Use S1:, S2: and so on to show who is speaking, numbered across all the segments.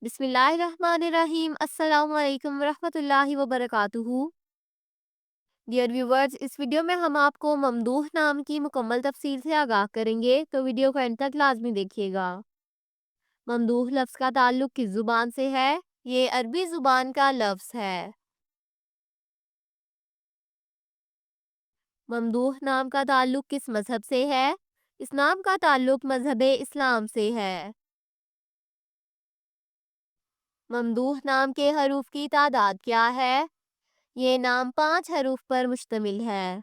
S1: बिस्मिल्लाहिर्रहमानिर्रहीम। अस्सलाम वालेकुम रहमतुल्लाहि व बरकातुहू। डियर व्यूवर्स, इस वीडियो में हम आपको ममदूह नाम की मुकम्मल तफसील से आगाह करेंगे, तो वीडियो को एंड तक लाजमी देखिएगा। ममदूह लफ्ज़ का ताल्लुक किस ज़ुबान से है? ये अरबी ज़ुबान का लफ्ज़ है। ममदूह नाम का ताल्लुक किस मज़हब से है? इस नाम का ताल्लुक मज़हब इस्लाम से है। ममदूह नाम के हरूफ की तादाद क्या है? ये नाम 5 हरूफ पर मुश्तमिल है।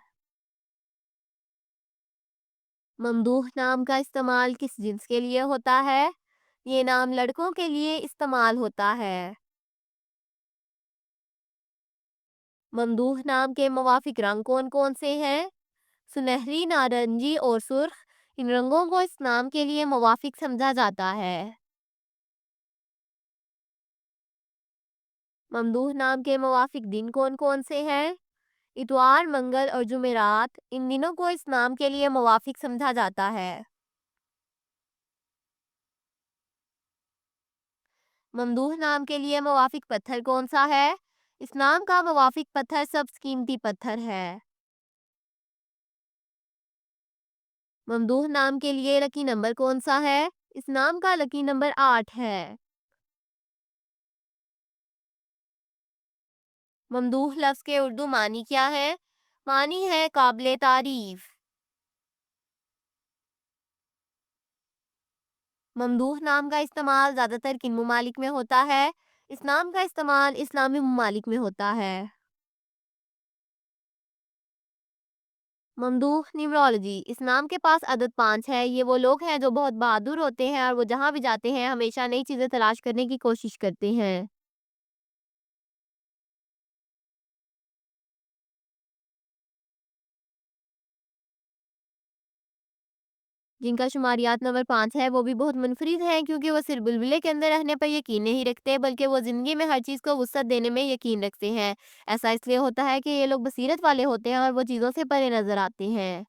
S1: ममदूह नाम का इस्तेमाल किस जिन्स के लिए होता है? ये नाम लड़कों के लिए इस्तेमाल होता है। ममदूह नाम के मुवाफिक रंग कौन कौन से हैं? सुनहरी, नारंगी और सुर्ख। इन रंगों को इस नाम के लिए मुवाफिक समझा जाता है। ममदूह नाम के मुवाफिक दिन कौन कौन से हैं? इतवार, मंगल और जुमेरात। इन दिनों को इस नाम के लिए मुवाफिक समझा जाता है। ममदूह नाम के लिए मुवाफिक पत्थर कौन सा है? इस नाम का मुवाफिक पत्थर सबसे कीमती पत्थर है। ममदूह नाम के लिए लकी नंबर कौन सा है? इस नाम का लकी नंबर 8 है। ममदूह लफ्ज़ के उर्दू मानी क्या है? मानी है काबिले तारीफ। ममदूह नाम का इस्तेमाल ज़्यादातर किन ममालिक में होता है? इस नाम का इस्तेमाल इस्लामी ममालिक में होता है। ममदूह न्यूमरोलॉजी। इस नाम के पास अदद 5 है। ये वो लोग हैं जो बहुत बहादुर होते हैं और वो जहाँ भी जाते हैं हमेशा नई चीज़ें तलाश करने की कोशिश करते हैं। जिनका शुमारियात नंबर 5 है, वो भी बहुत मुनफरिद हैं, क्योंकि वो सिर्फ बुलबुले के अंदर रहने पर यकीन नहीं रखते, बल्कि वो ज़िंदगी में हर चीज़ को वुसअत देने में यकीन रखते हैं। ऐसा इसलिए होता है कि ये लोग बसीरत वाले होते हैं और वो चीज़ों से परे नज़र आते हैं।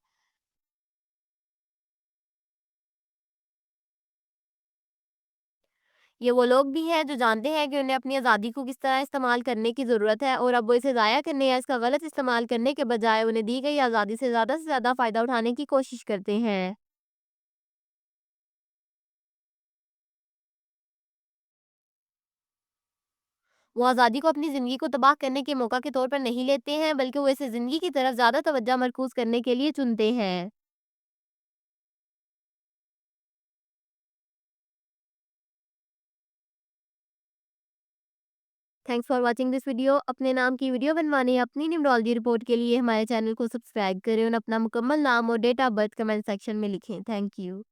S1: ये वो लोग भी हैं जो जानते हैं कि उन्हें अपनी आज़ादी को किस तरह इस्तेमाल करने की ज़रूरत है, और अब वो इसे ज़ाया करने या इसका गलत इस्तेमाल करने के बजाय उन्हें दी गई आज़ादी से ज़्यादा फ़ायदा उठाने की कोशिश करते हैं। वो आज़ादी को अपनी ज़िंदगी को तबाह करने के मौका के तौर पर नहीं लेते हैं, बल्कि वो इसे ज़िंदगी की तरफ ज़्यादा तवज्जो मरकूज़ करने के लिए चुनते हैं। Thanks for watching this video. अपने नाम की वीडियो बनवाने या अपनी न्यूमरोलॉजी रिपोर्ट के लिए हमारे चैनल को सब्सक्राइब करें और अपना मुकम्मल नाम और date of birth comment section में लिखें। Thank you.